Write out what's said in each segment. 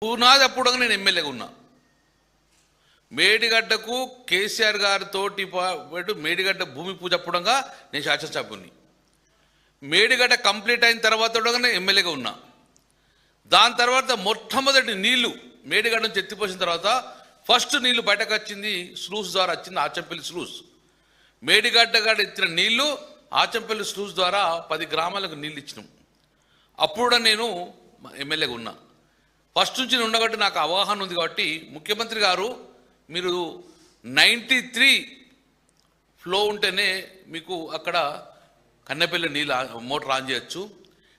పునాది అప్పుడు నేను ఎమ్మెల్యేగా ఉన్నా. మేడిగడ్డకు కేసీఆర్ గారితో మేడిగడ్డ భూమి పూజ అప్పుడంగా నేను శాసనసభ్యుని. మేడిగడ్డ కంప్లీట్ అయిన తర్వాత నేను ఎమ్మెల్యేగా ఉన్నా. దాని తర్వాత మొట్టమొదటి నీళ్లు మేడిగడ్డ నుంచి ఎత్తిపోసిన తర్వాత ఫస్ట్ నీళ్లు బయటకు వచ్చింది స్లూస్ ద్వారా వచ్చింది, ఆచంపల్లి స్లూస్. మేడిగడ్డ గడ్డ ఎత్తిన నీళ్లు ఆచంపల్లి స్లూస్ ద్వారా 10 గ్రామాలకు నీళ్ళు ఇచ్చినాం. అప్పుడు నేను ఎమ్మెల్యేగా ఉన్నా. ఫస్ట్ నుంచి ఉండబట్టి నాకు అవగాహన ఉంది. కాబట్టి ముఖ్యమంత్రి గారు మీరు 93 ఫ్లో ఉంటేనే మీకు అక్కడ కన్నెపల్లి నీళ్ళు మోటార్ ఆన్ చేయొచ్చు.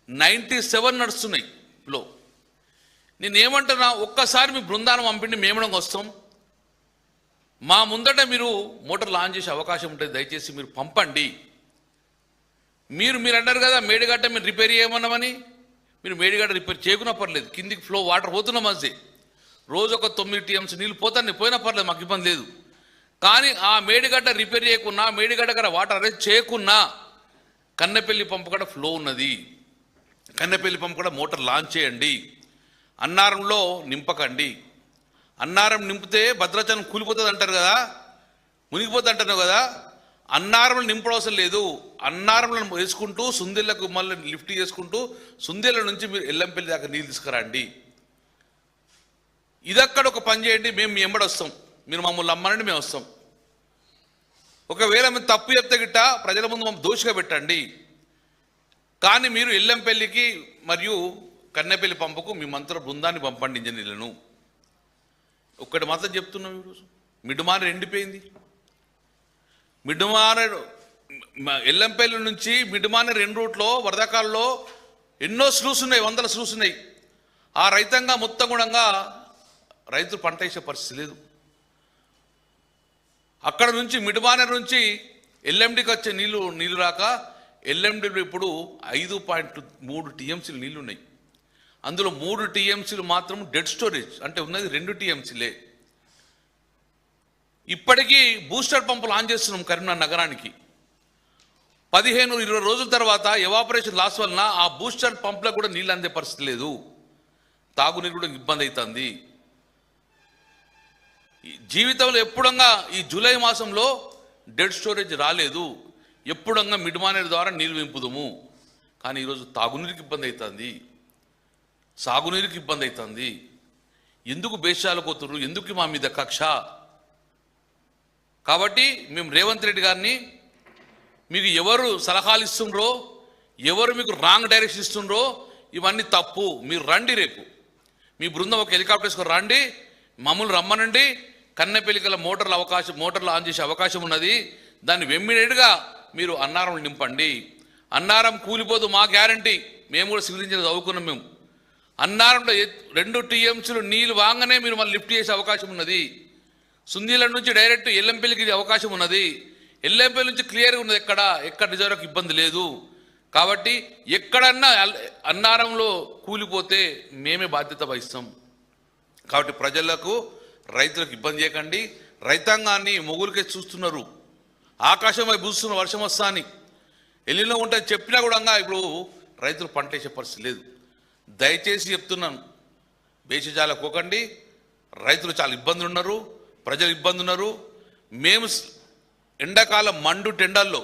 97 నడుస్తున్నాయి ఫ్లో. నేను ఏమంటున్నా, ఒక్కసారి మీ బృందాన్ని పంపిండి మేము వస్తాం. మా ముందట మీరు మోటార్లు ఆన్ చేసే అవకాశం ఉంటుంది, దయచేసి మీరు పంపండి. మీరు అన్నారు కదా మేడిగడ్డ మీరు రిపేర్ చేయమన్నామని. మీరు మేడిగడ్డ రిపేర్ చేయకున్నా పర్లేదు, కిందికి ఫ్లో వాటర్ పోతున్నా మంచి రోజు ఒక 9 TMs నీళ్ళు పోయినా పర్లేదు, మాకు ఇబ్బంది లేదు. కానీ ఆ మేడిగడ్డ రిపేర్ చేయకున్నా, మేడిగడ్డ గారు వాటర్ అరేంజ్ చేయకున్నా కన్నెపల్లి పంపు కూడా ఫ్లో ఉన్నది. కన్నెపల్లి పంపు కూడా మోటార్ లాంచ్ చేయండి. అన్నారంలో నింపకండి. అన్నారం నింపితే భద్రాచలం కూలిపోతుంది అంటారు కదా, మునిగిపోతుంది అంటారు కదా. అన్నారంలో నింపడం అవసరం లేదు. అన్నారంలో వేసుకుంటూ సుందిళ్లకు మళ్ళీ లిఫ్ట్ చేసుకుంటూ సుందిళ్ళ నుంచి మీరు ఎల్లంపల్లి దాకా నీళ్ళు తీసుకురండి. ఇదక్కడ ఒక పని చేయండి, మేము మీ ఎంబడి వస్తాం. మీరు మమ్మల్ని అమ్మనండి, మేము వస్తాం. ఒకవేళ మేము తప్పు చెప్తే గిట్ట ప్రజల ముందు మమ్మల్ని దోషిగా పెట్టండి. కానీ మీరు ఎల్లంపల్లికి మరియు కన్నెపల్లి పంపుకు మీ మంత్రుల బృందాన్ని పంపండి, ఇంజనీర్లను. ఒక్కటి మాత్రం చెప్తున్నాం, ఈరోజు మిడుమాన ఎండిపోయింది. మిడుమాన ఎల్లంపల్లి నుంచి మిడుమాన 2 రూట్లో వరదకాల్లో ఎన్నో స్లూస్ ఉన్నాయి, 100 స్లూస్ ఉన్నాయి. ఆ రైతాంగా మొత్తం కూడా రైతులు పంట వేసే పరిస్థితి లేదు. అక్కడ నుంచి మిడుమాన నుంచి ఎల్ఎండికి వచ్చే నీళ్లు రాక ఎల్ఎండిలో ఇప్పుడు 5.3 TMCలు నీళ్లు ఉన్నాయి. అందులో 3 TMCలు మాత్రం డెడ్ స్టోరేజ్, అంటే ఉన్నది 2 TMCలే. ఇప్పటికీ బూస్టర్ పంపులు ఆన్ చేస్తున్నాం కరీంనగర్ నగరానికి. 15-20 రోజుల తర్వాత ఎవాపరేషన్ లాస్ వలన ఆ బూస్టర్ పంపులకు కూడా నీళ్ళు అందే పరిస్థితి లేదు. తాగునీరు కూడా ఇబ్బంది అవుతుంది. జీవితంలో ఎప్పుడంగా ఈ జూలై మాసంలో డెడ్ స్టోరేజ్ రాలేదు. ఎప్పుడంగా మిడ్మానేర్ ద్వారా నీళ్ళు వింపుదము. కానీ ఈరోజు తాగునీరుకి ఇబ్బంది అవుతుంది, సాగునీరుకి ఇబ్బంది అవుతుంది. ఎందుకు బేషాలు పోతున్నారు, ఎందుకు మా మీద కక్ష? కాబట్టి మేము రేవంత్ రెడ్డి గారిని, మీకు ఎవరు సలహాలు ఇస్తుండ్రో, ఎవరు మీకు రాంగ్ డైరెక్షన్ ఇస్తుండ్రో ఇవన్నీ తప్పు. మీరు రండి, రేపు మీ బృందం ఒక హెలికాప్టర్ వేసుకొని రండి, మమ్మల్ని రమ్మనండి. కన్నెపల్లికల మోటార్లు ఆన్ చేసే అవకాశం ఉన్నది. దాన్ని ఇమ్మీడియట్గా మీరు అన్నారం నింపండి. అన్నారం కూలిపోదు, మా గ్యారంటీ. మేము కూడా సివిల్ ఇంజనీర్ చదువుకున్నాం. మేము అన్నారంలో 2 TMCలు నీళ్ళు వాగానే మీరు మళ్ళీ లిఫ్ట్ చేసే అవకాశం ఉన్నది. సుందీల నుంచి డైరెక్ట్ ఎల్లంపల్లికి అవకాశం ఉన్నది. ఎల్లంపల్లి నుంచి క్లియర్గా ఉన్నది, ఎక్కడ రిజర్వ్కి ఇబ్బంది లేదు. కాబట్టి ఎక్కడన్నా అన్నారంలో కూలిపోతే మేమే బాధ్యత వహిస్తాం. కాబట్టి ప్రజలకు, రైతులకు ఇబ్బంది చేయకండి. రైతాంగాన్ని మొగులకే చూస్తున్నారు, ఆకాశం వైపు చూస్తున్న వర్షం వస్తా అని. ఎల్లిలో ఉంటే చెప్పినా కూడా ఇప్పుడు రైతులు పంట వేసే పరిస్థితి లేదు. దయచేసి చెప్తున్నాను, బేసిజాలకు పోకండి. రైతులు చాలా ఇబ్బందులు ఉన్నారు, ప్రజలు ఇబ్బంది ఉన్నారు. మేము ఎండాకాలం మండు టెండల్లో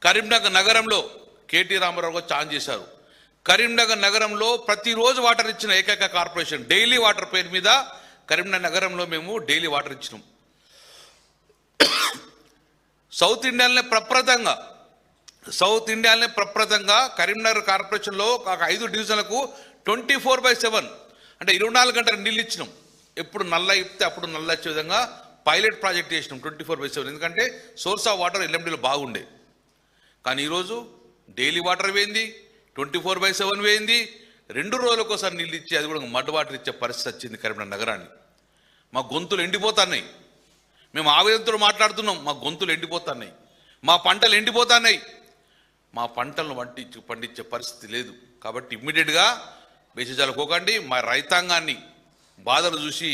కరీంనగర్ నగరంలో కేటీ రామారావు గారు ఛాన్స్ చేశారు. కరీంనగర్ నగరంలో ప్రతిరోజు వాటర్ ఇచ్చిన ఏకైక కార్పొరేషన్. డైలీ వాటర్ పేరు మీద కరీంనగర్ నగరంలో మేము డైలీ వాటర్ ఇచ్చినాం. సౌత్ ఇండియాలోనే ప్రప్రదంగా కరీంనగర్ కార్పొరేషన్లో ఒక 5 డివిజన్లకు 24/7 అంటే 24 గంటలు నీళ్ళు ఇచ్చినాం. ఎప్పుడు నల్ల ఇప్పితే అప్పుడు నల్ల వచ్చే విధంగా పైలట్ ప్రాజెక్ట్ చేసినాం 24/7. ఎందుకంటే సోర్స్ ఆఫ్ వాటర్ ఎల్ఎండిలో బాగుండే. కానీ ఈరోజు డైలీ వాటర్ వేయింది, 24/7 వేయింది. 2 రోజులకు ఒకసారి నీళ్ళు ఇచ్చి అది కూడా మడ్ వాటర్ ఇచ్చే పరిస్థితి వచ్చింది కరీంనగర్ నగరాన్ని. మా గొంతులు ఎండిపోతున్నాయి. మేము ఆవేదనతో మాట్లాడుతున్నాం, మా గొంతులు ఎండిపోతున్నాయి, మా పంటలు ఎండిపోతున్నాయి. మా పంటలను పండించే పరిస్థితి లేదు. కాబట్టి ఇమ్మీడియట్గా బేసిజాలు పోకండి. మా రైతాంగాన్ని బాధలు చూసి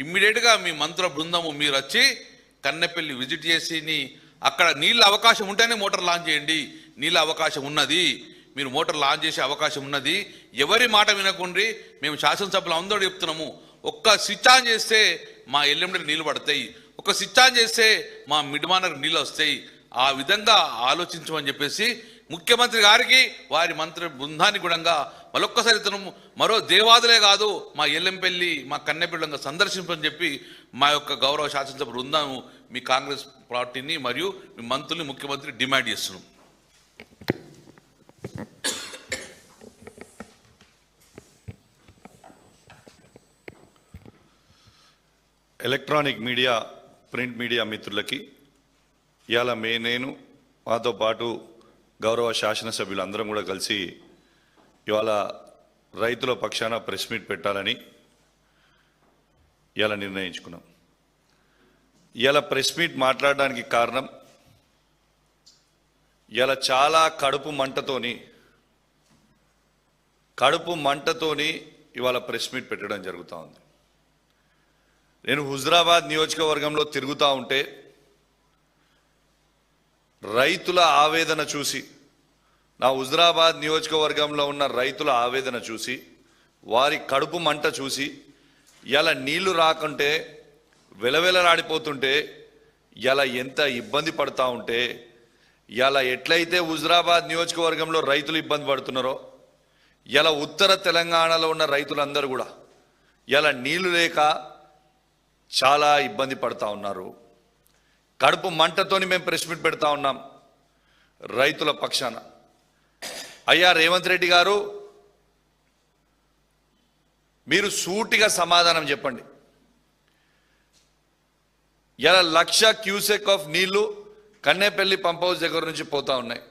ఇమ్మీడియట్గా మీ మంత్రుల బృందము మీరు వచ్చి కన్నెపల్లి విజిట్ చేసి అక్కడ నీళ్ళ అవకాశం ఉంటేనే మోటార్ లాంచ్ చేయండి. నీళ్ళ అవకాశం ఉన్నది. మీరు మోటార్లు ఆన్ చేసే అవకాశం ఉన్నది. ఎవరి మాట వినకుండ్రి. మేము శాసనసభలో అందరూ చెప్తున్నాము, ఒక్క స్విచ్ ఆన్ చేస్తే మా ఎల్ఎండి నీళ్ళు పడతాయి, ఒక స్విచ్ ఆన్ చేస్తే మా మిడ్మానర్ నీళ్ళు వస్తాయి. ఆ విధంగా ఆలోచించమని చెప్పేసి ముఖ్యమంత్రి గారికి వారి మంత్రి బృందానికి కూడా మరొక్కసారి మరో దేవాదులే కాదు, మా ఎల్లంపల్లి మా కన్నెపిల్లంగా సందర్శించని చెప్పి మా యొక్క గౌరవ శాసనసభ బృందం మీ కాంగ్రెస్ పార్టీని మరియు మీ మంత్రుల్ని ముఖ్యమంత్రి డిమాండ్ చేస్తున్నాం. ఎలక్ట్రానిక్ మీడియా, ప్రింట్ మీడియా మిత్రులకి ఇవాళ నేను మాతో పాటు గౌరవ శాసనసభ్యులు అందరం కూడా కలిసి ఇవాళ రైతుల పక్షాన ప్రెస్ మీట్ పెట్టాలని ఇవాళ నిర్ణయించుకున్నాం. ఇవాళ ప్రెస్ మీట్ మాట్లాడడానికి కారణం, ఇవాళ చాలా కడుపు మంటతోని ఇవాళ ప్రెస్ మీట్ పెట్టడం జరుగుతూ ఉంది. నేను హుజరాబాద్ నియోజకవర్గంలో తిరుగుతూ ఉంటే రైతుల ఆవేదన చూసి, నా హుజరాబాద్ నియోజకవర్గంలో ఉన్న రైతుల ఆవేదన చూసి, వారి కడుపు మంట చూసి, ఇలా నీళ్లు రాకుంటే వెలవెలలాడిపోతుంటే ఇలా ఎంత ఇబ్బంది పడతా ఉంటే, ఇలా ఎట్లయితే హుజరాబాద్ నియోజకవర్గంలో రైతులు ఇబ్బంది పడుతున్నారో, ఇలా ఉత్తర తెలంగాణలో ఉన్న రైతులందరూ కూడా ఇలా నీళ్లు లేక చాలా ఇబ్బంది పడతా ఉన్నారు. కడుపు మంటతోని మేము ప్రెస్ మీట్ పెడతా ఉన్నాం రైతుల పక్షాన. అయ్యా రేవంత్ రెడ్డి గారు, మీరు సూటిగా సమాధానం చెప్పండి. ఇలా 1,00,000 క్యూసెక్ ఆఫ్ నీళ్లు కన్నేపల్లి పంప్ హౌస్ దగ్గర నుంచి పోతా ఉన్నాయి,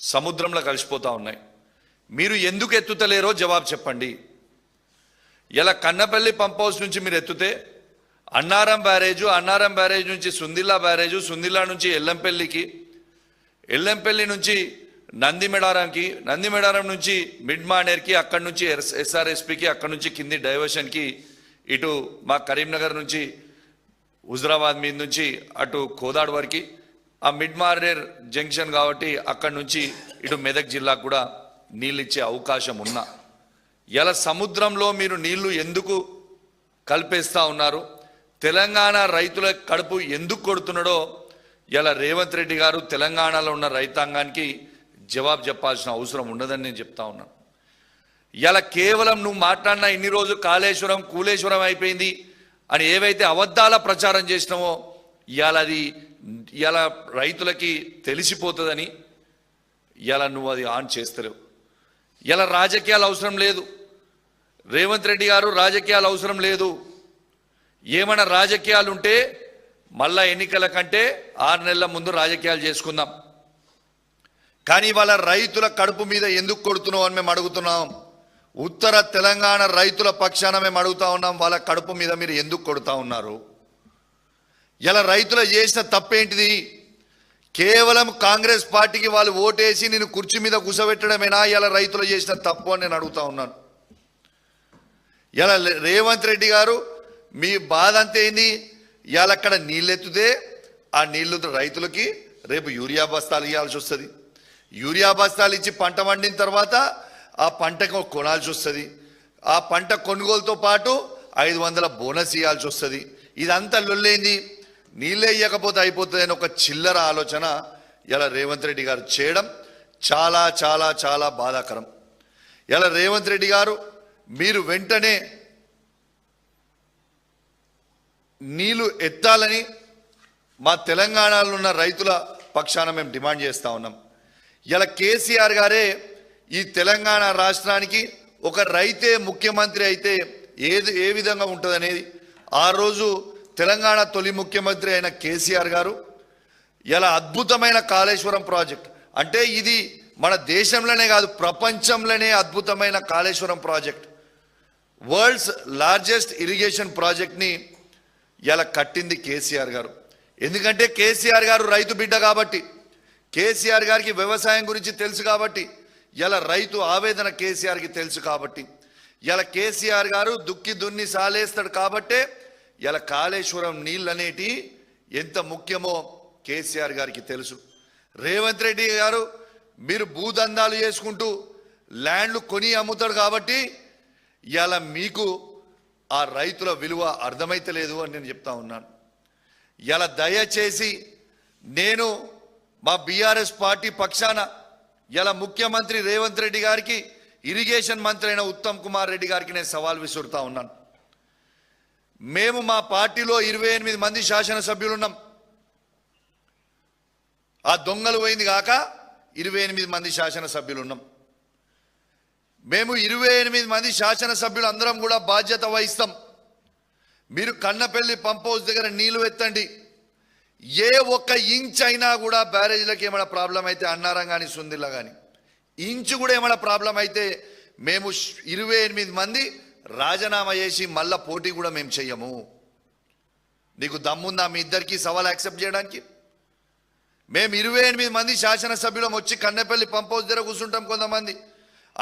సముద్రంలో కలిసిపోతా ఉన్నాయి. మీరు ఎందుకు ఎత్తుతలేరో జవాబు చెప్పండి. ఇలా కన్నపల్లి పంప్ హౌస్ నుంచి మీరు ఎత్తుతే అన్నారం బ్యారేజ్ నుంచి సుందిల్లా బ్యారేజు, సుందిల్లా నుంచి ఎల్లంపల్లికి, ఎల్లంపల్లి నుంచి నందిమేడారం నుంచి మిడ్మానేర్కి, అక్కడి నుంచి ఎస్ఆర్ఎస్పికి, అక్కడి నుంచి కింది డైవర్షన్కి, ఇటు మా కరీంనగర్ నుంచి హుజరాబాద్ మీద నుంచి అటు కోదాడ్ వరకు, ఆ మిడ్మానేర్ జంక్షన్ కాబట్టి అక్కడి నుంచి ఇటు మెదక్ జిల్లాకు కూడా నీళ్ళు ఇచ్చే అవకాశం ఉన్నా, ఇలా సముద్రంలో మీరు నీళ్లు ఎందుకు కలిపేస్తూ ఉన్నారు? తెలంగాణ రైతుల కడుపు ఎందుకు కొడుతున్నాడో ఇలా రేవంత్ రెడ్డి గారు తెలంగాణలో ఉన్న రైతాంగానికి జవాబు చెప్పాల్సిన అవసరం ఉండదని నేను చెప్తా ఉన్నాను. ఇలా కేవలం నువ్వు మాట్లాడిన ఇన్ని రోజు కూలేశ్వరం అయిపోయింది అని ఏవైతే అబద్ధాల ప్రచారం చేసినావో ఇలా రైతులకి తెలిసిపోతుందని ఇలా నువ్వు అది ఆన్ చేస్తలేవు. ఇలా రాజకీయాలు అవసరం లేదు రేవంత్ రెడ్డి గారు, రాజకీయాలు అవసరం లేదు. ఏమైనా రాజకీయాలు ఉంటే మళ్ళా ఎన్నికల కంటే 6 నెలల ముందు రాజకీయాలు చేసుకుందాం. కానీ వాళ్ళ రైతుల కడుపు మీద ఎందుకు కొడుతున్నావు అని మేము అడుగుతున్నాం. ఉత్తర తెలంగాణ రైతుల పక్షాన మేము అడుగుతా ఉన్నాం, వాళ్ళ కడుపు మీద మీరు ఎందుకు కొడుతూ ఉన్నారు? ఇలా రైతులు చేసిన తప్పేంటిది? కేవలం కాంగ్రెస్ పార్టీకి వాళ్ళు ఓటేసి నేను కుర్చీ మీద కూర్చోబెట్టడమేనా ఇలా రైతులు చేసిన తప్పు అని నేను అడుగుతా ఉన్నాను. ఇలా రేవంత్ రెడ్డి గారు, మీ బాధ అంతే ఏంది? ఇవాళ అక్కడ నీళ్ళు ఎత్తుతే ఆ నీళ్లు రైతులకి రేపు యూరియా బస్తాలు ఇవ్వాల్సి వస్తుంది. యూరియా బస్తాలు ఇచ్చి పంట పండిన తర్వాత ఆ పంటకు కొనాల్సి వస్తుంది. ఆ పంట కొనుగోలుతో పాటు 500 బోనస్ ఇవ్వాల్సి వస్తుంది. ఇదంతా లొల్లేంది? నీళ్ళే ఇవ్వకపోతే అయిపోతుంది అని ఒక చిల్లర ఆలోచన ఇలా రేవంత్ రెడ్డి గారు చేయడం చాలా చాలా చాలా బాధాకరం. ఇలా రేవంత్ రెడ్డి గారు, మీరు వెంటనే నీళ్లు ఎత్తాలని మా తెలంగాణలో ఉన్న రైతుల పక్షాన మేము డిమాండ్ చేస్తూ ఉన్నాం. ఇలా కేసీఆర్ గారే ఈ తెలంగాణ రాష్ట్రానికి ఒక రైతే ముఖ్యమంత్రి అయితే ఏ విధంగా ఉంటుంది అనేది ఆ రోజు తెలంగాణ తొలి ముఖ్యమంత్రి అయిన కేసీఆర్ గారు ఇలా అద్భుతమైన కాళేశ్వరం ప్రాజెక్ట్, అంటే ఇది మన దేశంలోనే కాదు ప్రపంచంలోనే అద్భుతమైన Kaleshwaram project, world's largest irrigation ప్రాజెక్ట్ని ఇలా కట్టింది కేసీఆర్ గారు. ఎందుకంటే కేసీఆర్ గారు రైతు బిడ్డ కాబట్టి, కేసీఆర్ గారికి వ్యవసాయం గురించి తెలుసు కాబట్టి, ఇలా రైతు ఆవేదన కేసీఆర్కి తెలుసు కాబట్టి, ఇలా కేసీఆర్ గారు దుక్కి దున్ని సాలేస్తాడు కాబట్టే ఇలా కాళేశ్వరం నీళ్ళు అనేటి ఎంత ముఖ్యమో కేసీఆర్ గారికి తెలుసు. రేవంత్ రెడ్డి గారు, మీరు భూదందాలు చేసుకుంటూ ల్యాండ్లు కొని అమ్ముతాడు కాబట్టి ఇలా మీకు ఆ రైతుల విలువ అర్థమైతలేదు అని నేను చెప్తా ఉన్నాను. ఇలా దయచేసి నేను మా బీఆర్ఎస్ పార్టీ పక్షాన ఇలా ముఖ్యమంత్రి రేవంత్ రెడ్డి గారికి, ఇరిగేషన్ మంత్రి అయిన ఉత్తమ్ కుమార్ రెడ్డి గారికి నేను సవాల్ విసురుతా ఉన్నాను. మేము మా పార్టీలో 28 మంది శాసనసభ్యులు ఉన్నాం. ఆ దొంగలు పోయింది కాక 28 మంది శాసనసభ్యులు ఉన్నాం. మేము 28 మంది శాసనసభ్యులు అందరం కూడా బాధ్యత వహిస్తాం. మీరు కన్నపల్లి పంప్ హౌస్ దగ్గర నీళ్లు ఎత్తండి. ఏ ఒక్క ఇంచ్ అయినా కూడా బ్యారేజ్లకు ఏమైనా ప్రాబ్లం అయితే, అన్నారం కానీ సుందిల్లా కానీ ఇంచు కూడా ఏమైనా ప్రాబ్లం అయితే మేము 28 మంది రాజీనామా చేసి మళ్ళా పోటీ కూడా మేము చెయ్యము. నీకు దమ్ముందా మీ ఇద్దరికి సవాల్ యాక్సెప్ట్ చేయడానికి? మేము 28 మంది శాసనసభ్యులం వచ్చి కన్నపల్లి పంప్ హౌస్ దగ్గర కూర్చుంటాం కొంతమంది,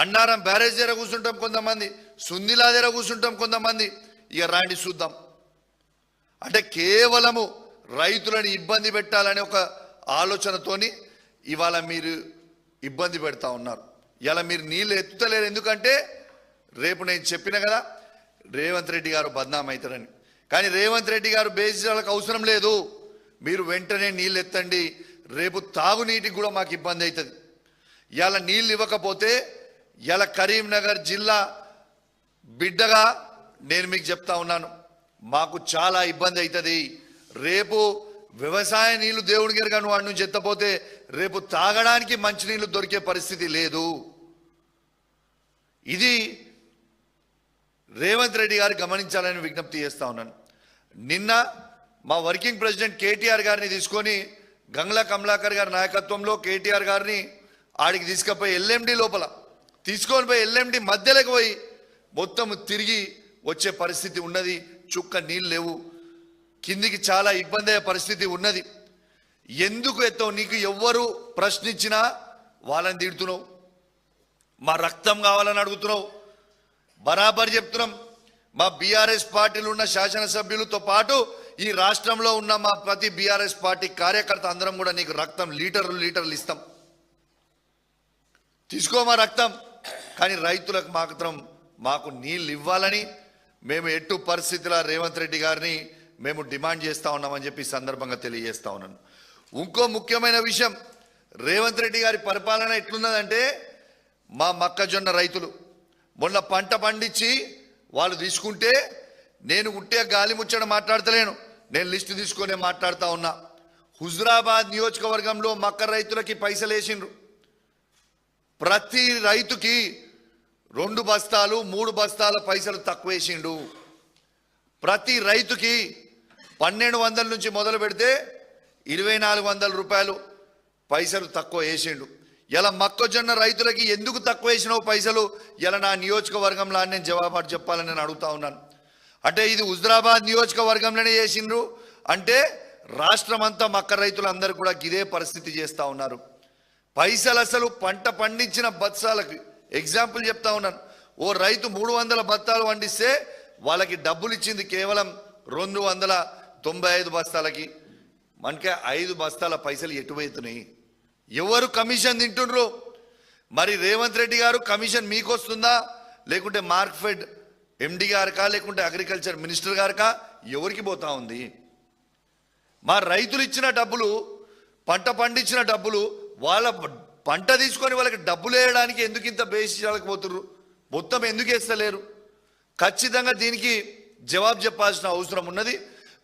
అన్నారం బ్యారేజ్ దగ్గర కూర్చుంటాం కొంతమంది, సుందిలా దగ్గర కూర్చుంటాం కొంతమంది. ఇక రాండి చూద్దాం. అంటే కేవలము రైతులను ఇబ్బంది పెట్టాలనే ఒక ఆలోచనతోని ఇవాళ మీరు ఇబ్బంది పెడతా ఉన్నారు. ఇలా మీరు నీళ్ళు ఎత్తుతలేరు. ఎందుకంటే రేపు నేను చెప్పిన కదా రేవంత్ రెడ్డి గారు బద్నాం అవుతారని. కానీ రేవంత్ రెడ్డి గారు బేసిలకు అవసరం లేదు. మీరు వెంటనే నీళ్ళు ఎత్తండి. రేపు తాగునీటికి కూడా మాకు ఇబ్బంది అవుతుంది. ఇలా నీళ్ళు ఇవ్వకపోతే ఇలా కరీంనగర్ జిల్లా బిడ్డగా నేను మీకు చెప్తా ఉన్నాను, మాకు చాలా ఇబ్బంది అవుతుంది. రేపు వ్యవసాయ నీళ్లు దేవుడి గారు కానీ వాడి నుంచి ఎత్తపోతే రేపు తాగడానికి మంచినీళ్ళు దొరికే పరిస్థితి లేదు. ఇది రేవంత్ రెడ్డి గారు గమనించాలని విజ్ఞప్తి చేస్తా ఉన్నాను. నిన్న మా వర్కింగ్ ప్రెసిడెంట్ కేటీఆర్ గారిని తీసుకొని గంగ్లా కమలాకర్ గారి నాయకత్వంలో కేటీఆర్ గారిని ఆడికి తీసుకుపోయి ఎల్ఎండి లోపల తీసుకొని పోయి ఎల్ఎండి మధ్యలోకి పోయి మొత్తం తిరిగి వచ్చే పరిస్థితి ఉన్నది. చుక్క నీళ్ళు లేవు. కిందికి చాలా ఇబ్బంది అయ్యే పరిస్థితి ఉన్నది. ఎందుకు ఎత్తావు? నీకు ఎవ్వరు ప్రశ్నించినా వాళ్ళని తిడుతున్నావు. మా రక్తం కావాలని అడుగుతున్నావు. బరాబర్ చెప్తున్నాం. మా బీఆర్ఎస్ పార్టీలో ఉన్న శాసనసభ్యులతో పాటు ఈ రాష్ట్రంలో ఉన్న మా ప్రతి బీఆర్ఎస్ పార్టీ కార్యకర్త అందరం కూడా నీకు రక్తం లీటర్లు ఇస్తాం. తీసుకో మా రక్తం. కానీ రైతులకు మాత్రం మాకు నీళ్ళు ఇవ్వాలని మేము ఎట్టు పరిస్థితుల రేవంత్ రెడ్డి గారిని మేము డిమాండ్ చేస్తూ ఉన్నామని చెప్పి సందర్భంగా తెలియజేస్తా ఉన్నాను. ఇంకో ముఖ్యమైన విషయం, రేవంత్ రెడ్డి గారి పరిపాలన ఎట్లున్నదంటే, మా మొక్కజొన్న రైతులు మొన్న పంట పండించి వాళ్ళు తీసుకుంటే, నేను ఉట్టే గాలి ముచ్చట మాట్లాడతలేను, నేను లిస్టు తీసుకొని మాట్లాడుతూ ఉన్నా. హుజురాబాద్ నియోజకవర్గంలో మక్క రైతులకి పైసలు వేసిండ్రు. ప్రతి రైతుకి 2 బస్తాలు 3 బస్తాల పైసలు తక్కువ వేసిండు. ప్రతి రైతుకి 1200 నుంచి మొదలు పెడితే 2400 రూపాయలు పైసలు తక్కువ వేసిండు. ఇలా మొక్కజొన్న రైతులకి ఎందుకు తక్కువ వేసినావు పైసలు? ఇలా నా నియోజకవర్గంలో నేను జవాబు చెప్పాలని నేను అడుగుతా ఉన్నాను. అంటే ఇది హుజురాబాద్ నియోజకవర్గంలోనే చేసిండ్రు అంటే రాష్ట్రం అంతా మక్క రైతులందరూ కూడా ఇదే పరిస్థితి చేస్తూ ఉన్నారు. పైసలు అసలు పంట పండించిన బత్తాలకి ఎగ్జాంపుల్ చెప్తా ఉన్నాను. ఓ రైతు 300 బత్తాలు పండిస్తే వాళ్ళకి డబ్బులు ఇచ్చింది కేవలం 295 బస్తాలకి. మనకే 5 బస్తాల పైసలు ఎటువైతున్నాయి? ఎవరు కమిషన్ తింటుండ్రు? మరి రేవంత్ రెడ్డి గారు కమిషన్ మీకు వస్తుందా, లేకుంటే మార్క్ఫెడ్ ఎండి గారికా, లేకుంటే అగ్రికల్చర్ మినిస్టర్ గారికా, ఎవరికి పోతా ఉంది? మా రైతులు ఇచ్చిన డబ్బులు, పంట పండించిన డబ్బులు, వాళ్ళ పంట తీసుకొని వాళ్ళకి డబ్బులు వేయడానికి ఎందుకు ఇంత బేసిపోతుర్రు? మొత్తం ఎందుకు వేస్తలేరు? ఖచ్చితంగా దీనికి జవాబు చెప్పాల్సిన అవసరం ఉన్నది.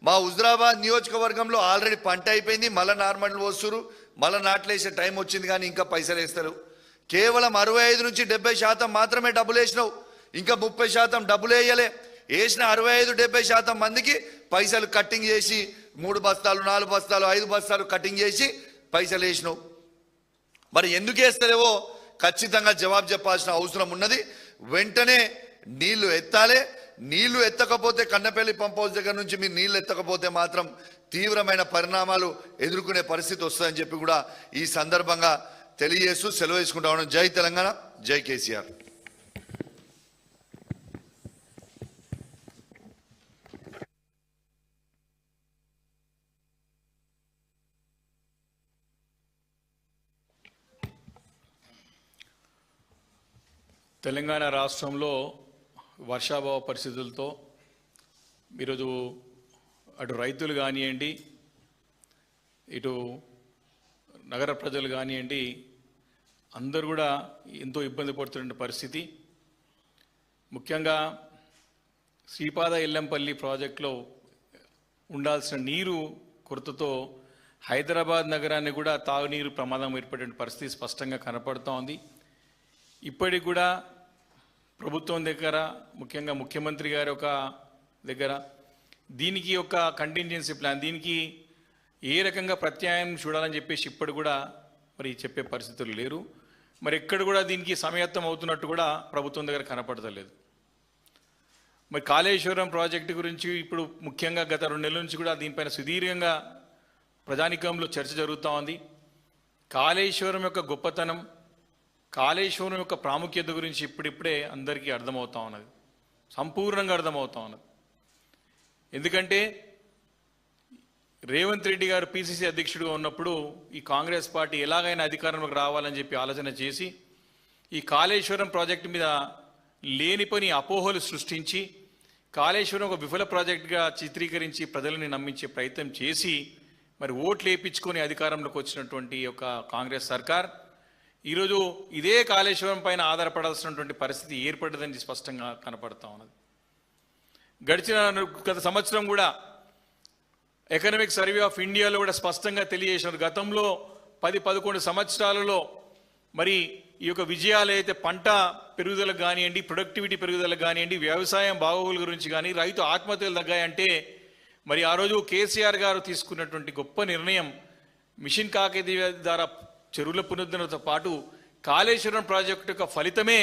మా హుజురాబాద్ నియోజకవర్గంలో ఆల్రెడీ పంట అయిపోయింది, మళ్ళీ నార్మల్ వస్తురు, మళ్ళీ నాట్లేసే టైం వచ్చింది, కానీ ఇంకా పైసలు వేస్తారు. కేవలం 65 నుంచి 70% మాత్రమే డబ్బులు వేసినావు. ఇంకా 30% డబ్బులు వేయలే. వేసిన 65-70% మందికి పైసలు కట్టింగ్ చేసి 3 బస్తాలు 4 బస్తాలు 5 బస్తాలు కట్టింగ్ చేసి పైసలు వేసినావు. మరి ఎందుకు వేస్తలేవో ఖచ్చితంగా జవాబు చెప్పాల్సిన అవసరం ఉన్నది. వెంటనే నీళ్లు ఎత్తాలి. నీళ్లు ఎత్తకపోతే, కన్నపల్లి పంప్ హౌస్ దగ్గర నుంచి మీరు నీళ్లు ఎత్తకపోతే మాత్రం తీవ్రమైన పరిణామాలు ఎదుర్కొనే పరిస్థితి వస్తుందని చెప్పి కూడా ఈ సందర్భంగా తెలియజేస్తూ సెలవు వేసుకుంటా ఉన్నాం. జై తెలంగాణ, జై కేసీఆర్. తెలంగాణ రాష్ట్రంలో వర్షాభావ పరిస్థితులతో ఈరోజు అటు రైతులు కానివ్వండి, ఇటు నగర ప్రజలు కానివ్వండి, అందరూ కూడా ఎంతో ఇబ్బంది పడుతున్న పరిస్థితి. ముఖ్యంగా శ్రీపాద ఎల్లంపల్లి ప్రాజెక్టులో ఉండాల్సిన నీరు కొరతతో హైదరాబాద్ నగరాన్ని కూడా తాగునీరు ప్రమాదం ఏర్పడే పరిస్థితి స్పష్టంగా కనపడుతూ ఉంది. ఇప్పటికి కూడా ప్రభుత్వం దగ్గర, ముఖ్యంగా ముఖ్యమంత్రి గారి ఒక దగ్గర దీనికి ఒక కంటింజెన్సీ ప్లాన్, దీనికి ఏ రకంగా ప్రత్యామ్నాయం చూడాలని చెప్పేసి ఇప్పుడు కూడా మరి చెప్పే పరిస్థితులు లేరు. మరి ఎక్కడ కూడా దీనికి సమయత్తం అవుతున్నట్టు కూడా ప్రభుత్వం దగ్గర కనపడతలేదు. మరి కాళేశ్వరం ప్రాజెక్టు గురించి ఇప్పుడు ముఖ్యంగా గత 2 నెలల నుంచి కూడా దీనిపైన సుదీర్ఘంగా ప్రజానికంలో చర్చ జరుగుతూ ఉంది. కాళేశ్వరం యొక్క గొప్పతనం, కాళేశ్వరం యొక్క ప్రాముఖ్యత గురించి ఇప్పుడిప్పుడే అందరికీ అర్థమవుతా ఉన్నది, సంపూర్ణంగా అర్థమవుతా ఉన్నది. ఎందుకంటే రేవంత్ రెడ్డి గారు పిసిసి అధ్యక్షుడిగా ఉన్నప్పుడు ఈ కాంగ్రెస్ పార్టీ ఎలాగైనా అధికారంలోకి రావాలని చెప్పి ఆలోచన చేసి ఈ కాళేశ్వరం ప్రాజెక్టు మీద లేని పని అపోహలు సృష్టించి కాళేశ్వరం ఒక విఫల ప్రాజెక్టుగా చిత్రీకరించి ప్రజలని నమ్మించే ప్రయత్నం చేసి మరి ఓట్లు వేయించుకొని అధికారంలోకి వచ్చినటువంటి ఒక కాంగ్రెస్ సర్కార్ ఈరోజు ఇదే కాళేశ్వరం పైన ఆధారపడాల్సినటువంటి పరిస్థితి ఏర్పడదని స్పష్టంగా కనపడతా ఉన్నది. గత సంవత్సరం కూడా ఎకనామిక్ సర్వే ఆఫ్ ఇండియాలో కూడా స్పష్టంగా తెలియజేసినారు. గతంలో 10-11 సంవత్సరాలలో మరి ఈ యొక్క విజయాలు అయితే పంట పెరుగుదలకు కానివ్వండి, ప్రొడక్టివిటీ పెరుగుదలకు కానివ్వండి, వ్యవసాయం బాగోగుల గురించి కానీ, రైతు ఆత్మహత్యలు తగ్గాయంటే మరి ఆ రోజు కేసీఆర్ గారు తీసుకున్నటువంటి గొప్ప నిర్ణయం మిషన్ కాకతీయ ద్వారా చెరువుల పునరుద్ధరణతో పాటు కాళేశ్వరం ప్రాజెక్టు యొక్క ఫలితమే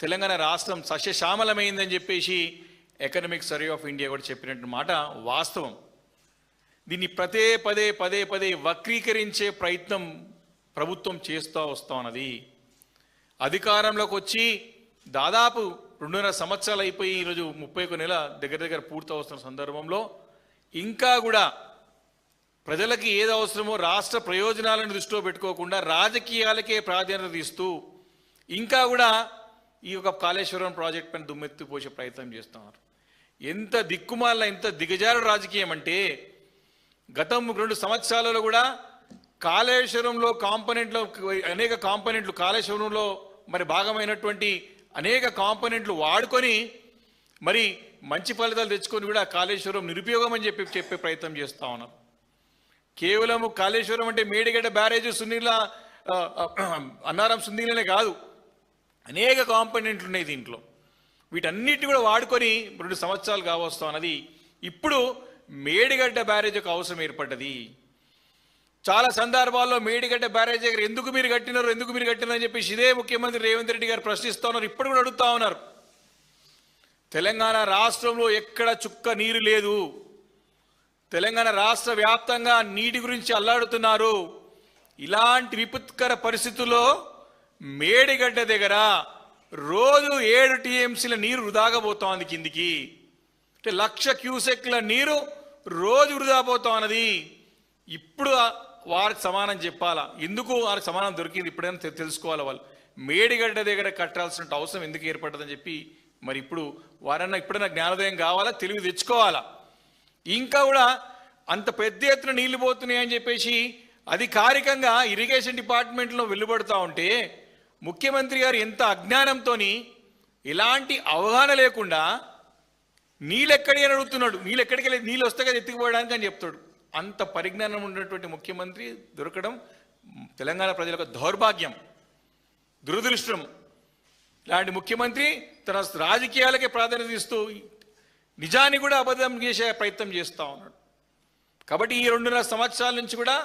తెలంగాణ రాష్ట్రం సస్యశ్యామలమైందని చెప్పేసి ఎకనామిక్ సర్వే ఆఫ్ ఇండియా కూడా చెప్పినట్టు మాట వాస్తవం. దీన్ని పదే వక్రీకరించే ప్రయత్నం ప్రభుత్వం చేస్తూ వస్తూ ఉన్నది. అధికారంలోకి వచ్చి దాదాపు 2.5 సంవత్సరాలు అయిపోయి ఈరోజు 31 నెల దగ్గర పూర్తి వస్తున్న సందర్భంలో ఇంకా కూడా ప్రజలకి ఏది అవసరమో రాష్ట్ర ప్రయోజనాలను దృష్టిలో పెట్టుకోకుండా రాజకీయాలకే ప్రాధాన్యత ఇస్తూ ఇంకా కూడా ఈ యొక్క కాళేశ్వరం ప్రాజెక్ట్ పైన దుమ్మెత్తిపోసే ప్రయత్నం చేస్తున్నారు. ఎంత దిక్కుమాల, ఎంత దిగజారు రాజకీయం అంటే గతం 2 సంవత్సరాలలో కూడా కాళేశ్వరంలో అనేక కాంపోనెంట్లు కాళేశ్వరంలో మరి భాగమైనటువంటి అనేక కాంపోనెంట్లు వాడుకొని మరి మంచి ఫలితాలు తెచ్చుకొని కూడా కాళేశ్వరం నిరుపయోగం అని చెప్పే ప్రయత్నం చేస్తూ ఉన్నారు. కేవలం కాళేశ్వరం అంటే మేడిగడ్డ బ్యారేజ్, సునీల అన్నారం సుందీలనే కాదు, అనేక కాంపోనెంట్లు ఉన్నాయి దీంట్లో. వీటన్నిటి కూడా వాడుకొని 2 సంవత్సరాలు కావస్తా ఉన్నది. ఇప్పుడు మేడిగడ్డ బ్యారేజ్ యొక్క అవసరం ఏర్పడ్డది. చాలా సందర్భాల్లో మేడిగడ్డ బ్యారేజ్ దగ్గర ఎందుకు మీరు కట్టినారు అని చెప్పేసి ఇదే ముఖ్యమంత్రి రేవంత్ రెడ్డి గారు ప్రశ్నిస్తూ ఉన్నారు. ఇప్పుడు కూడా అడుగుతా ఉన్నారు. తెలంగాణ రాష్ట్రంలో ఎక్కడ చుక్క నీరు లేదు. తెలంగాణ రాష్ట్ర వ్యాప్తంగా నీటి గురించి అల్లాడుతున్నారు. ఇలాంటి విపత్కర పరిస్థితుల్లో మేడిగడ్డ దగ్గర రోజు 7 టీఎంసీల నీరు వృధాగా పోతోంది కిందికి. అంటే 1,00,000 క్యూసెక్ల నీరు రోజు వృధా పోతా ఉన్నది. ఇప్పుడు వారికి సమానం చెప్పాలా? ఎందుకు వారికి సమానం దొరికింది ఇప్పుడైనా తెలుసుకోవాలి. వాళ్ళు మేడిగడ్డ దగ్గర కట్టాల్సిన అవసరం ఎందుకు ఏర్పడ్డదని చెప్పి మరి ఇప్పుడు వారన్నా ఇప్పుడైనా జ్ఞానోదయం కావాలా, తెలివి తెచ్చుకోవాలా. ఇంకా కూడా అంత పెద్ద ఎత్తున నీళ్లు పోతున్నాయి అని చెప్పేసి అధికారికంగా ఇరిగేషన్ డిపార్ట్మెంట్లో వెలువడుతూ ఉంటే ముఖ్యమంత్రి గారు ఎంత అజ్ఞానంతో, ఎలాంటి అవగాహన లేకుండా నీళ్ళు ఎక్కడి అని అడుగుతున్నాడు. నీళ్ళు ఎక్కడికి వెళ్ళి నీళ్ళు వస్తే కదా ఎత్తుకుపోవడానికి అని చెప్తాడు. అంత పరిజ్ఞానం ఉన్నటువంటి ముఖ్యమంత్రి దొరకడం తెలంగాణ ప్రజలకు దౌర్భాగ్యం, దురదృష్టం. ఇలాంటి ముఖ్యమంత్రి తన రాజకీయాలకే ప్రాధాన్యత ఇస్తూ నిజాన్ని కూడా అబద్ధం చేసే ప్రయత్నం చేస్తూ ఉన్నాడు. కాబట్టి ఈ 2.5 సంవత్సరాల నుంచి కూడా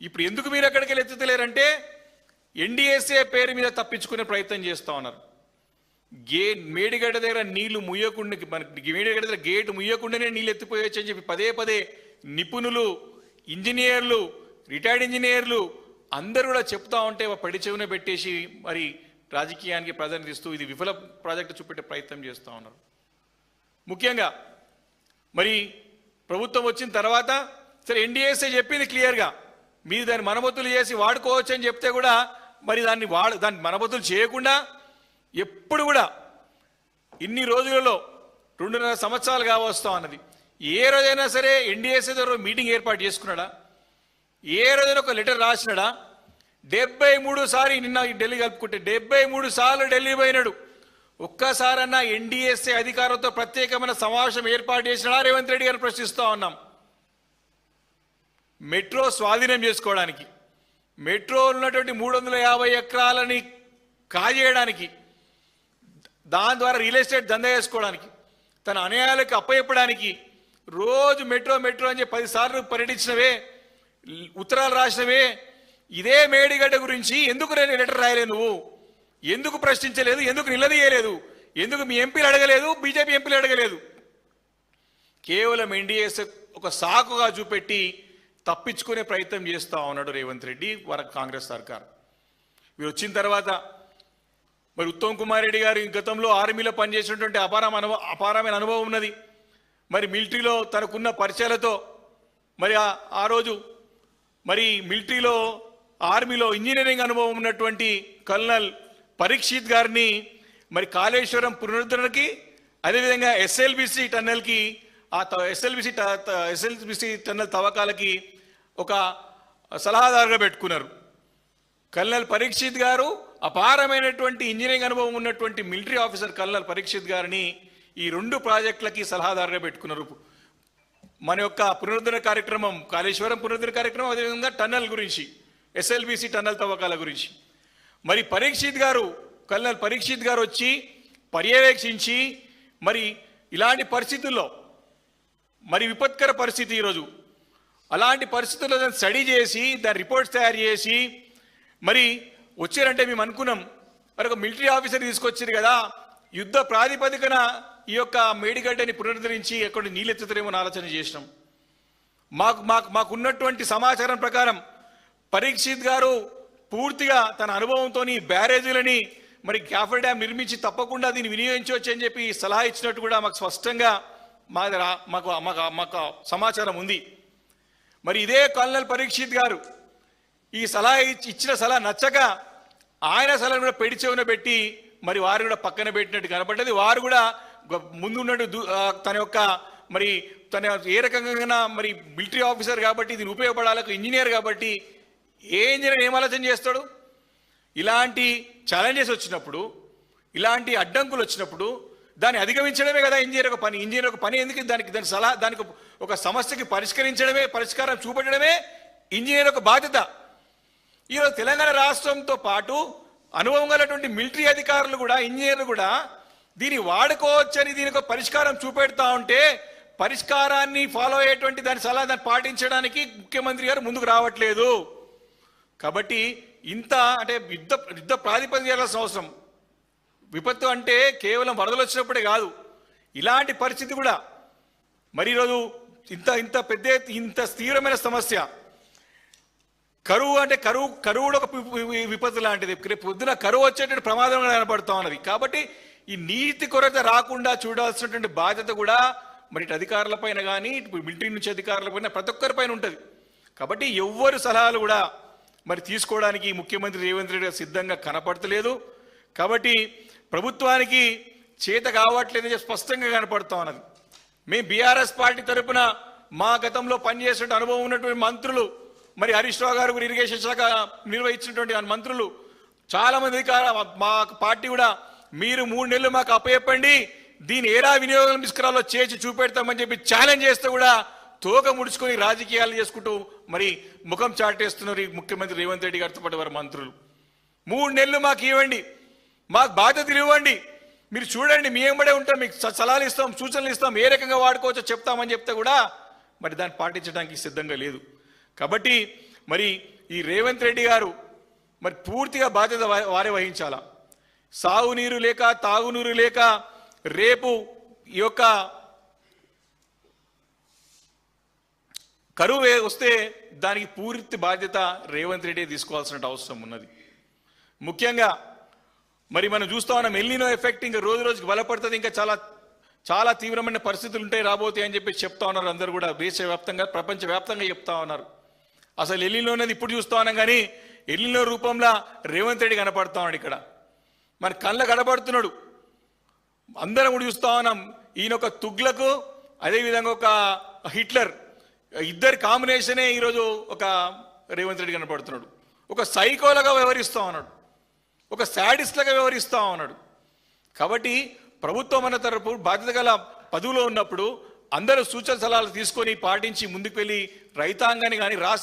ఇప్పుడు ఎందుకు మీరు ఎక్కడికి వెళ్ళి ఎత్తుతలేరంటే ఎన్డీఎస్ఏ పేరు మీద తప్పించుకునే ప్రయత్నం చేస్తూ ఉన్నారు. మేడిగడ్డ దగ్గర నీళ్లు ముయ్యకుండా, మనకి మేడిగడ్డ దగ్గర గేటు ముయ్యకుండానే నీళ్ళు ఎత్తిపోయొచ్చు అని చెప్పి పదే నిపుణులు, ఇంజనీర్లు, రిటైర్డ్ ఇంజనీర్లు అందరూ కూడా చెప్తా ఉంటే పడి చెవున పెట్టేసి మరి రాజకీయానికి ప్రాధాన్యత ఇస్తూ ఇది విఫల ప్రాజెక్టు చూపెట్టే ప్రయత్నం చేస్తూ ఉన్నారు. ముఖ్యంగా మరి ప్రభుత్వం వచ్చిన తర్వాత సరే ఎన్డీఎస్ఏ చెప్పింది క్లియర్గా మీరు దాన్ని మరమ్మతులు చేసి వాడుకోవచ్చు అని చెప్తే కూడా మరి దాన్ని మనబతులు చేయకుండా ఎప్పుడు కూడా ఇన్ని రోజులలో 2.5 సంవత్సరాలు కావస్తా ఉన్నది. ఏ రోజైనా సరే ఎన్డీఎస్ఏ ద్వారా మీటింగ్ ఏర్పాటు చేసుకున్నాడా? ఏ రోజైనా ఒక లెటర్ రాసినాడా? 73 సార్లు నిన్న ఢిల్లీ కలుపుకుంటే 73 సార్లు ఢిల్లీ పోయినాడు. ఒక్కసారన్నా ఎన్డీఎస్ఏ అధికారులతో ప్రత్యేకమైన సమావేశం ఏర్పాటు చేసినాడా రేవంత్ రెడ్డి గారు ప్రశ్నిస్తూ ఉన్నాం. మెట్రో స్వాధీనం చేసుకోవడానికి, మెట్రో ఉన్నటువంటి 350 ఎకరాలని కాజేయడానికి, దాని ద్వారా రియల్ ఎస్టేట్ దందా చేసుకోవడానికి, తన అన్యాయాలకు అప్పచెప్పడానికి రోజు మెట్రో మెట్రో అని చెప్పి 10 సార్లు పర్యటించినవే, ఉత్తరాలు రాసినవే. ఇదే మేడిగడ్డ గురించి ఎందుకు లెటర్ రాయలేదు? నువ్వు ఎందుకు ప్రశ్నించలేదు? ఎందుకు నిలదీయలేదు? ఎందుకు మీ ఎంపీలు అడగలేదు? బీజేపీ ఎంపీలు అడగలేదు? కేవలం ఎన్డీఎస్ ఒక సాకుగా చూపెట్టి తప్పించుకునే ప్రయత్నం చేస్తూ ఉన్నాడు రేవంత్ రెడ్డి కాంగ్రెస్ సర్కార్. మీరు వచ్చిన తర్వాత మరి ఉత్తమ్ కుమార్ రెడ్డి గారు గతంలో ఆర్మీలో పనిచేసినటువంటి అపారమైన అనుభవం ఉన్నది. మరి మిలిటరీలో తనకున్న పరిచయాలతో మరి ఆ రోజు మరి మిలిటరీలో ఆర్మీలో ఇంజనీరింగ్ అనుభవం ఉన్నటువంటి కల్నల్ పరీక్షిత్ గారిని మరి కాళేశ్వరం పునరుద్ధరణకి, అదేవిధంగా ఎస్ఎల్బిసి టన్నెల్కి, ఎస్ఎల్బిసి టన్నెల్ తవ్వకాలకి ఒక సలహాదారుగా పెట్టుకున్నారు. కల్నల్ పరీక్షిత్ గారు అపారమైనటువంటి ఇంజనీరింగ్ అనుభవం ఉన్నటువంటి మిలిటరీ ఆఫీసర్ కల్నల్ పరీక్షిత్ గారిని ఈ 2 ప్రాజెక్టులకి సలహాదారుగా పెట్టుకున్నారు. మన యొక్క పునరుద్ధరణ కార్యక్రమం, కాళేశ్వరం పునరుద్ధరణ కార్యక్రమం, అదేవిధంగా టన్నెల్ గురించి, ఎస్ఎల్బిసి టన్నెల్ తవ్వకాల గురించి. మరి కల్నల్ పరీక్షిత్ గారు వచ్చి పర్యవేక్షించి మరి ఇలాంటి పరిస్థితుల్లో, మరి విపత్కర పరిస్థితి ఈరోజు, అలాంటి పరిస్థితుల్లో దాన్ని స్టడీ చేసి దాని రిపోర్ట్స్ తయారు చేసి మరి వచ్చారంటే మేము అనుకున్నాం మరి ఒక మిలిటరీ ఆఫీసర్ తీసుకొచ్చారు కదా, యుద్ధ ప్రాతిపదికన ఈ యొక్క మేడిగడ్డని పునరుద్ధరించి ఎక్కడ నీళ్ళెత్తుతారేమో అని ఆలోచన చేసినాం. మాకున్నటువంటి సమాచారం ప్రకారం పరీక్షిత్ గారు పూర్తిగా తన అనుభవంతో బ్యారేజీలని మరి క్యాఫర్ డ్యామ్ నిర్మించి తప్పకుండా దీన్ని వినియోగించవచ్చు అని చెప్పి సలహా ఇచ్చినట్టు కూడా మాకు స్పష్టంగా మాకు సమాచారం ఉంది. మరి ఇదే కల్నల్ పరీక్షిత్ గారు ఈ ఇచ్చిన సలహా నచ్చక ఆయన సలహాను కూడా పెడి చెవున పెట్టి మరి వారు కూడా పక్కన పెట్టినట్టు కనపడ్డది. వారు కూడా ముందున్నట్టు తన ఏ రకంగా మరి మిలిటరీ ఆఫీసర్ కాబట్టి దీన్ని ఉపయోగపడాలి, ఇంజనీర్ కాబట్టి ఏ ఇంజనీర్ ఏం ఆలోచన చేస్తాడు? ఇలాంటి ఛాలెంజెస్ వచ్చినప్పుడు, ఇలాంటి అడ్డంకులు వచ్చినప్పుడు దాన్ని అధిగమించడమే కదా ఇంజనీర్ ఒక పని. ఇంజనీర్ ఒక పని ఎందుకు? దానికి ఒక సమస్యకి పరిష్కారం చూపెట్టడమే ఇంజనీర్ ఒక బాధ్యత. ఈరోజు తెలంగాణ రాష్ట్రంతో పాటు అనుభవం గలటువంటి మిలిటరీ అధికారులు కూడా, ఇంజనీర్లు కూడా దీన్ని వాడుకోవచ్చని దీనికి పరిష్కారం చూపెడతా ఉంటే పరిష్కారాన్ని ఫాలో అయ్యేటువంటి దాన్ని పాటించడానికి ముఖ్యమంత్రి గారు ముందుకు రావట్లేదు. కాబట్టి అంటే యుద్ధ ప్రాతిపదిక చేయాల్సిన అవసరం. విపత్తు అంటే కేవలం వరదలు వచ్చినప్పుడే కాదు, ఇలాంటి పరిస్థితి కూడా. మరి ఈరోజు ఇంత తీవ్రమైన సమస్య కరువు అంటే కరువు కూడా ఒక విపత్తు లాంటిది. రేపు పొద్దున కరువు వచ్చేటువంటి ప్రమాదం కనపడుతూ ఉన్నది. కాబట్టి ఈ నీతి కొరత రాకుండా చూడాల్సినటువంటి బాధ్యత కూడా మరి ఇటు అధికారులపైన కానీ, ఇటు మిలిటరీ నుంచి అధికారులపైన, ప్రతి ఒక్కరిపైన ఉంటుంది. కాబట్టి ఎవ్వరు సలహాలు కూడా మరి తీసుకోవడానికి ముఖ్యమంత్రి రేవంత్ రెడ్డి గారు సిద్ధంగా కనపడతలేదు. కాబట్టి ప్రభుత్వానికి చేత కావట్లేదని స్పష్టంగా కనపడుతూ ఉన్నది. మేము బీఆర్ఎస్ పార్టీ తరఫున మా గతంలో పనిచేసే అనుభవం ఉన్నటువంటి మంత్రులు, మరి హరీష్ రావు గారు ఇరిగేషన్ శాఖ నిర్వహించినటువంటి మంత్రులు చాలా మంది మా పార్టీ కూడా మీరు 3 నెలలు మాకు అప్పచెప్పండి, దీన్ని ఏరా వినియోగం తీసుకురాలో చేసి చూపెడతామని చెప్పి ఛాలెంజ్ చేస్తే కూడా తోక ముడుచుకొని రాజకీయాలు చేసుకుంటూ మరి ముఖం చాటేస్తున్నారు ఈ ముఖ్యమంత్రి రేవంత్ రెడ్డి గారితో పాటు వారి మంత్రులు. 3 నెలలు మాకు ఇవ్వండి, మాకు బాధ్యతలు ఇవ్వండి, మీరు చూడండి, మీ ఎంబడే ఉంటాం, మీకు సలహాలు ఇస్తాం, సూచనలు ఇస్తాం, ఏ రకంగా వాడుకోవచ్చో చెప్తామని చెప్తే కూడా మరి దాన్ని పాటించడానికి సిద్ధంగా లేదు. కాబట్టి మరి ఈ రేవంత్ రెడ్డి గారు మరి పూర్తిగా బాధ్యత వారే వహించాలా. సాగునీరు లేక, తాగునీరు లేక రేపు ఈ యొక్క కరువు వస్తే దానికి పూర్తి బాధ్యత రేవంత్ రెడ్డి తీసుకోవాల్సిన అవసరం ఉన్నది. ముఖ్యంగా మరి మనం చూస్తా ఉన్నాం ఎల్నినో ఎఫెక్ట్ ఇంకా రోజు రోజుకి బలపడుతుంది, ఇంకా చాలా చాలా తీవ్రమైన పరిస్థితులు ఉంటాయి రాబోతాయి అని చెప్పి చెప్తా ఉన్నారు. అందరూ కూడా దేశవ్యాప్తంగా, ప్రపంచవ్యాప్తంగా చెప్తా ఉన్నారు. అసలు ఎల్నినో అనేది ఇప్పుడు చూస్తా ఉన్నాం, కానీ ఎల్నినో రూపంలో రేవంత్ రెడ్డి కనపడతా ఉన్నాడు. ఇక్కడ మన కళ్ళ కనబడుతున్నాడు, అందరం కూడా చూస్తా ఉన్నాం. ఈయన ఒక తుగ్లకు, అదేవిధంగా ఒక హిట్లర్, ఇద్దరి కాంబినేషనే ఈరోజు ఒక రేవంత్ రెడ్డి కనబడుతున్నాడు. ఒక సైకోలుగా వ్యవహరిస్తా ఉన్నాడు, ఒక శాడిస్ట్లుగా వ్యవహరిస్తా ఉన్నాడు. కాబట్టి ప్రభుత్వం అన్న తరపు బాధ్యత గల పదవిలో ఉన్నప్పుడు అందరూ సూచన సలహాలు తీసుకొని పాటించి ముందుకు వెళ్ళి రైతాంగాన్ని కానీ రాష్ట్ర